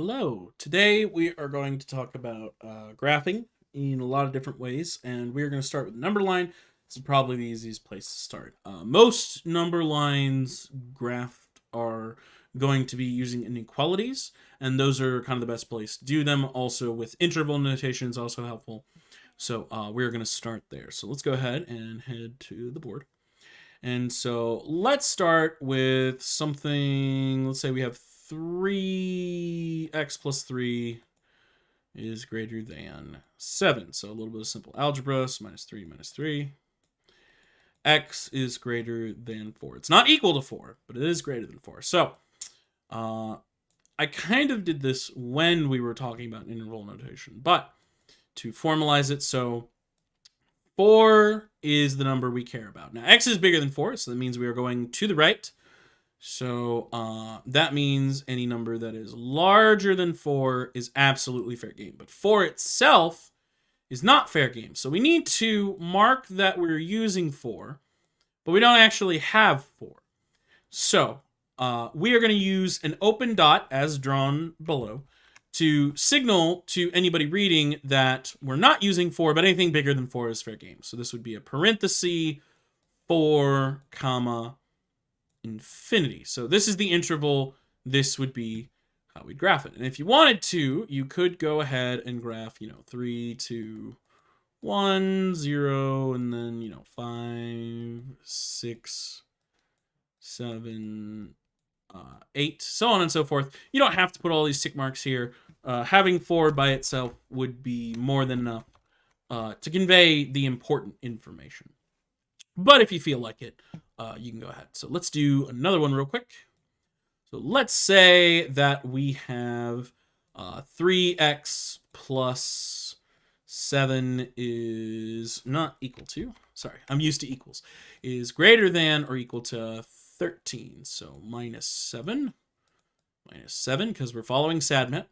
Hello. Today we are going to talk about graphing in a lot of different ways, and we're going to start with number line. This is probably the easiest place to start. Most number lines graphed are going to be using inequalities, and those are kind of the best place to do them. Also, with interval notation is also helpful. So we're going to start there. So let's go ahead and head to the board. And so let's start with something. Let's say we have 3x plus 3 is greater than 7. So a little bit of simple algebra. So minus 3 minus 3. X is greater than 4. It's not equal to 4, but it is greater than 4. So I kind of did this when we were talking about interval notation. But to formalize it, so 4 is the number we care about. Now, x is bigger than 4, so that means we are going to the right. So that means any number that is larger than 4 is absolutely fair game. But 4 itself is not fair game. So we need to mark that we're using 4, but we don't actually have 4. So we are going to use an open dot as drawn below to signal to anybody reading that we're not using 4, but anything bigger than 4 is fair game. So this would be a parenthesis 4, comma, infinity. So this is the interval. This would be how we'd graph it. And if you wanted to, you could go ahead and graph, 3, 2, 1, 0, and then, 5, 6, 7, 8, so on and so forth. You don't have to put all these tick marks here. Having 4 by itself would be more than enough to convey the important information. But if you feel like it, you can go ahead. So let's do another one real quick. So let's say that we have 3x plus 7 is not equal to, sorry, I'm used to equals, is greater than or equal to 13. So minus 7, because we're following SADMET.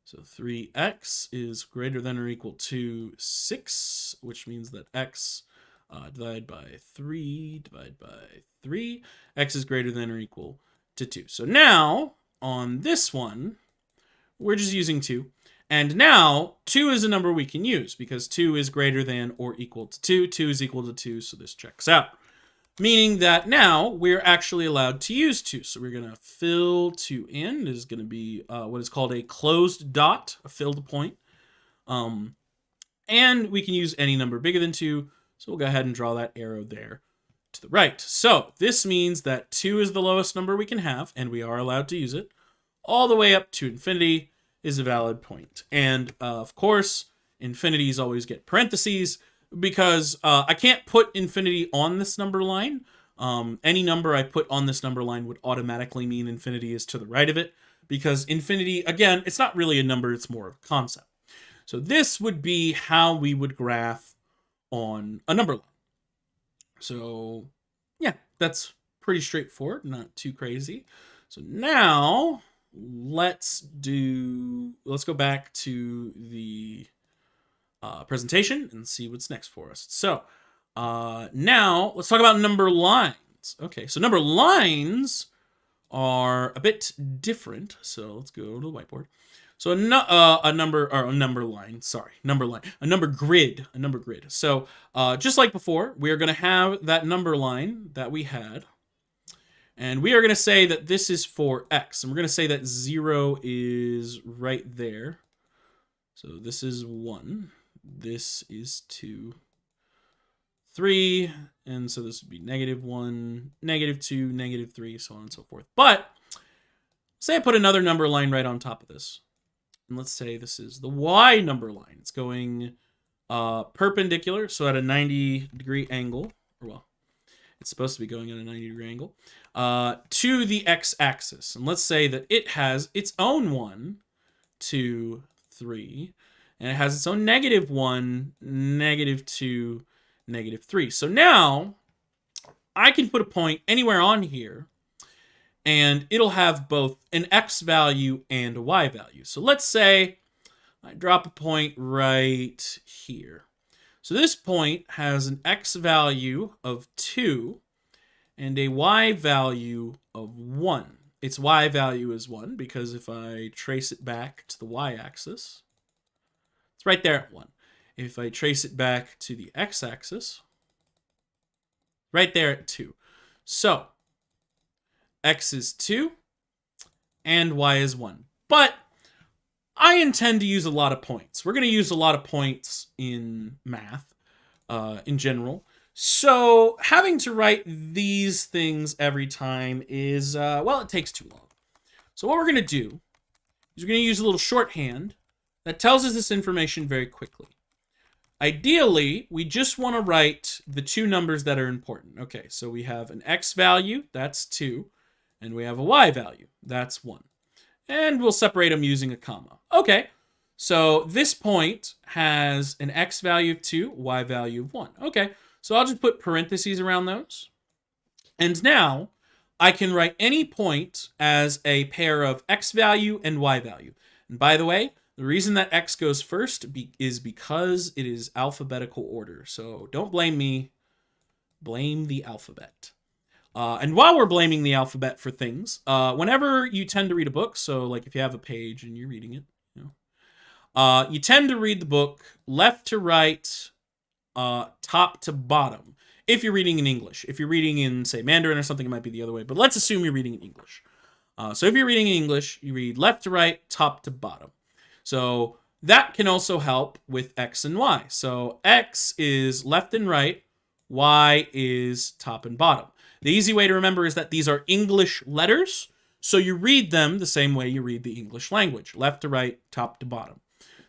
So 3x is greater than or equal to 6, which means that x divided by 3, x is greater than or equal to 2. So now, on this one, we're just using 2. And now, 2 is a number we can use, because 2 is greater than or equal to 2. 2 is equal to 2, so this checks out. Meaning that now, we're actually allowed to use 2. So we're going to fill 2 in. This is going to be what is called a closed dot, a filled point. And we can use any number bigger than 2. So we'll go ahead and draw that arrow there to the right. So this means that 2 is the lowest number we can have, and we are allowed to use it. All the way up to infinity is a valid point. And of course, infinities always get parentheses because I can't put infinity on this number line. Any number I put on this number line would automatically mean infinity is to the right of it, because infinity, again, it's not really a number, it's more of a concept. So this would be how we would graph on a number line. So yeah, that's pretty straightforward, not too crazy. So now let's go back to the presentation and see what's next for us. So now let's talk about number lines. Okay, so number lines are a bit different. So let's go to the whiteboard. So a number grid. So just like before, we are going to have that number line that we had. And we are going to say that this is for x. And we're going to say that 0 is right there. So this is 1. This is 2. 3. And so this would be -1, -2, -3, so on and so forth. But say I put another number line right on top of this. And let's say this is the y number line. It's going perpendicular, so at a 90-degree angle, or well, it's supposed to be going at a 90-degree angle, to the x-axis. And let's say that it has its own 1, 2, 3, and it has its own -1, -2, -3. So now I can put a point anywhere on here, and it'll have both an x value and a y value. So let's say I drop a point right here. So this point has an x value of 2 and a y value of 1. its y value is 1, because if I trace it back to the y-axis, it's right there at 1. If I trace it back to the x-axis, right there at 2. So, x is 2, and y is 1. But I intend to use a lot of points. We're going to use a lot of points in math, in general. So having to write these things every time is, well, it takes too long. So what we're going to do is we're going to use a little shorthand that tells us this information very quickly. Ideally, we just want to write the two numbers that are important. Okay, so we have an x value, that's 2, and we have a y value, that's 1. And we'll separate them using a comma. Okay, so this point has an x value of 2, y value of 1. Okay, so I'll just put parentheses around those. And now I can write any point as a pair of x value and y value. And by the way, the reason that x goes first is because it is alphabetical order. So don't blame me, blame the alphabet. And while we're blaming the alphabet for things, whenever you tend to read a book, so like if you have a page and you're reading it, you tend to read the book left to right, top to bottom, if you're reading in English. If you're reading in, say, Mandarin or something, it might be the other way, but let's assume you're reading in English. So if you're reading in English, you read left to right, top to bottom. So that can also help with x and y. So x is left and right, y is top and bottom. The easy way to remember is that these are English letters, so you read them the same way you read the English language, left to right, top to bottom.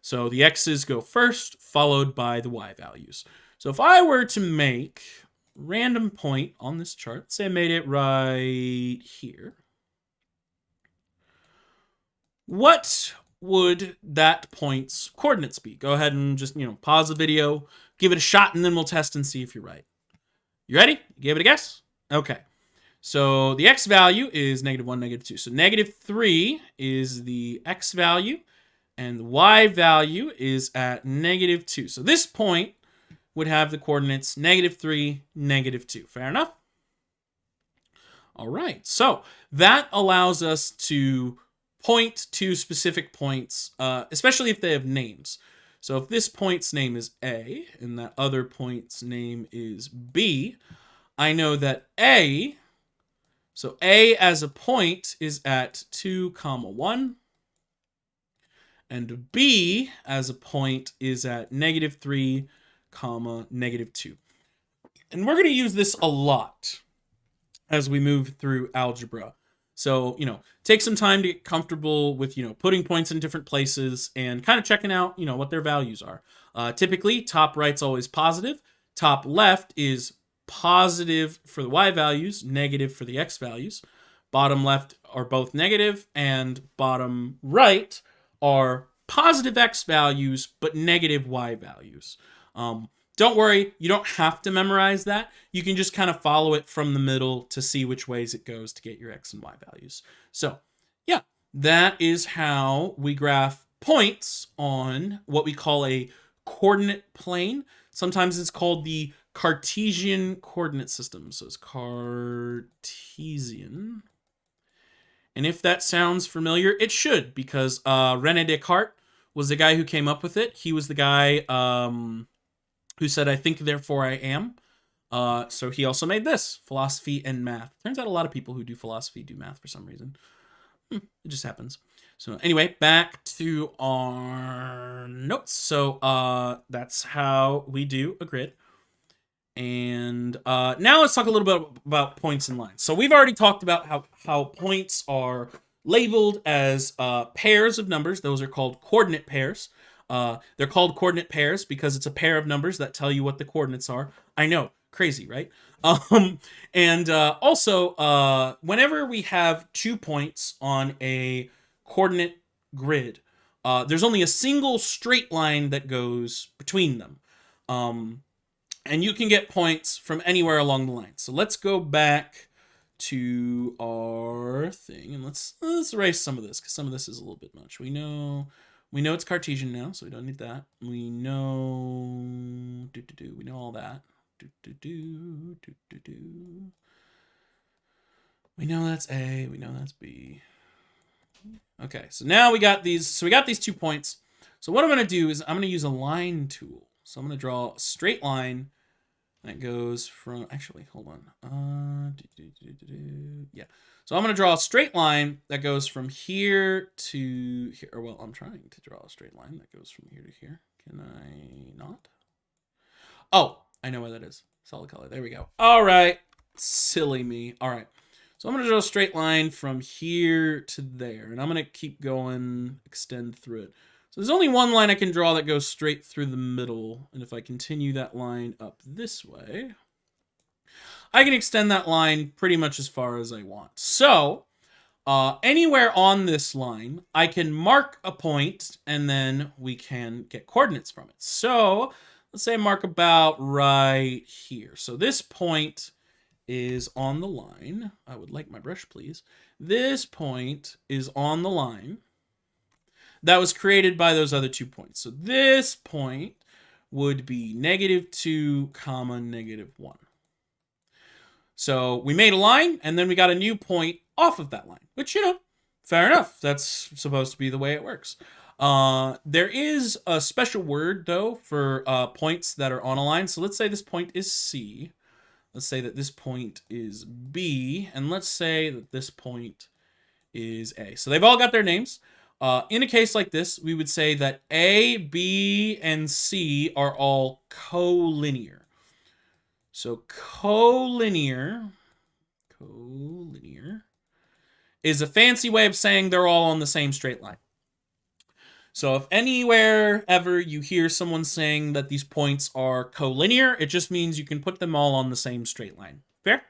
So the x's go first, followed by the y values. So if I were to make a random point on this chart, say I made it right here, what would that point's coordinates be? Go ahead and just, pause the video, give it a shot, and then we'll test and see if you're right. You ready? You gave it a guess? Okay. So the x value is -1, -2. So -3 is the x value, and the y value is at -2. So this point would have the coordinates -3, -2. Fair enough? All right. So that allows us to point to specific points, especially if they have names. So if this point's name is A and that other point's name is B, I know that A as a point is at 2, 1, and B as a point is at -3, -2. And we're going to use this a lot as we move through algebra. So, take some time to get comfortable with, putting points in different places and kind of checking out, what their values are. Typically, top right's always positive. Top left is positive for the y values, negative for the x values. Bottom left are both negative, and bottom right are positive x values, but negative y values. Don't worry, you don't have to memorize that. You can just kind of follow it from the middle to see which ways it goes to get your x and y values. So, yeah, that is how we graph points on what we call a coordinate plane. Sometimes it's called the Cartesian coordinate system. So it's Cartesian. And if that sounds familiar, it should, because René Descartes was the guy who came up with it. He was the guy who said, "I think, therefore I am." So he also made this, philosophy and math. Turns out a lot of people who do philosophy do math for some reason. It just happens. So anyway, back to our notes. So that's how we do a grid. And now let's talk a little bit about points and lines. So we've already talked about how points are labeled as pairs of numbers. Those are called coordinate pairs. They're called coordinate pairs because it's a pair of numbers that tell you what the coordinates are. I know, crazy, right? And also, whenever we have 2 points on a coordinate grid, there's only a single straight line that goes between them. And you can get points from anywhere along the line. So let's go back to our thing, and let's erase some of this, because some of this is a little bit much. We know it's Cartesian now, so we don't need that. We know we know all that. We know that's A. We know that's B. Okay, so now we got these. So we got these 2 points. So what I'm going to do is I'm going to use a line tool. So I'm going to draw a straight line that goes from, actually, hold on. Yeah. So I'm going to draw a straight line that goes from here to here. Or, well, I'm trying to draw a straight line that goes from here to here. Can I not? Oh, I know where that is. Solid color. There we go. All right. Silly me. All right. So I'm going to draw a straight line from here to there. And I'm going to keep going, extend through it. So there's only one line I can draw that goes straight through the middle. And if I continue that line up this way, I can extend that line pretty much as far as I want. So anywhere on this line, I can mark a point and then we can get coordinates from it. So let's say I mark about right here. So this point is on the line. I would like my brush, please. This point is on the line that was created by those other 2 points. So this point would be -2, -1. So we made a line, and then we got a new point off of that line, which, fair enough. That's supposed to be the way it works. There is a special word, though, for points that are on a line. So let's say this point is C. Let's say that this point is B, and let's say that this point is A. So they've all got their names. In a case like this, we would say that A, B, and C are all collinear. So collinear is a fancy way of saying they're all on the same straight line. So if anywhere ever you hear someone saying that these points are collinear, it just means you can put them all on the same straight line. Fair?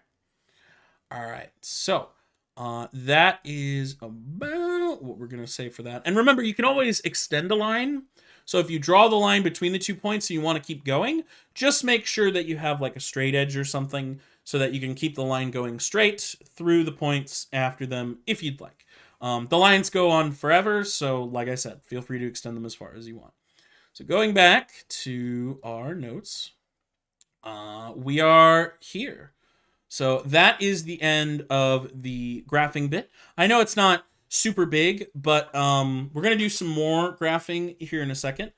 All right, so that is about what we're going to say for that. And remember, you can always extend a line. So if you draw the line between the 2 points and you want to keep going, just make sure that you have like a straight edge or something so that you can keep the line going straight through the points after them if you'd like. The lines go on forever, so like I said, feel free to extend them as far as you want. So going back to our notes, we are here. So that is the end of the graphing bit. I know it's not super big, but we're going to do some more graphing here in a second.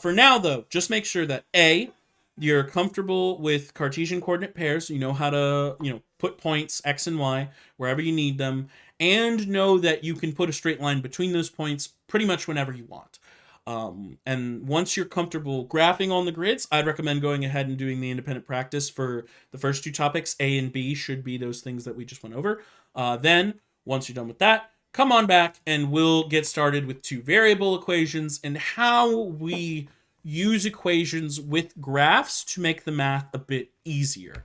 For now, though, just make sure that A, you're comfortable with Cartesian coordinate pairs. You know how to, put points X and Y wherever you need them, and know that you can put a straight line between those points pretty much whenever you want. And once you're comfortable graphing on the grids, I'd recommend going ahead and doing the independent practice for the first 2 topics. A and B should be those things that we just went over. Then, once you're done with that, come on back and we'll get started with 2 variable equations and how we use equations with graphs to make the math a bit easier.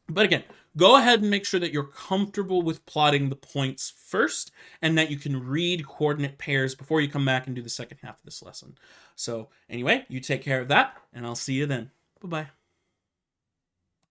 But again, go ahead and make sure that you're comfortable with plotting the points first and that you can read coordinate pairs before you come back and do the second half of this lesson. So anyway, you take care of that, and I'll see you then. Bye-bye.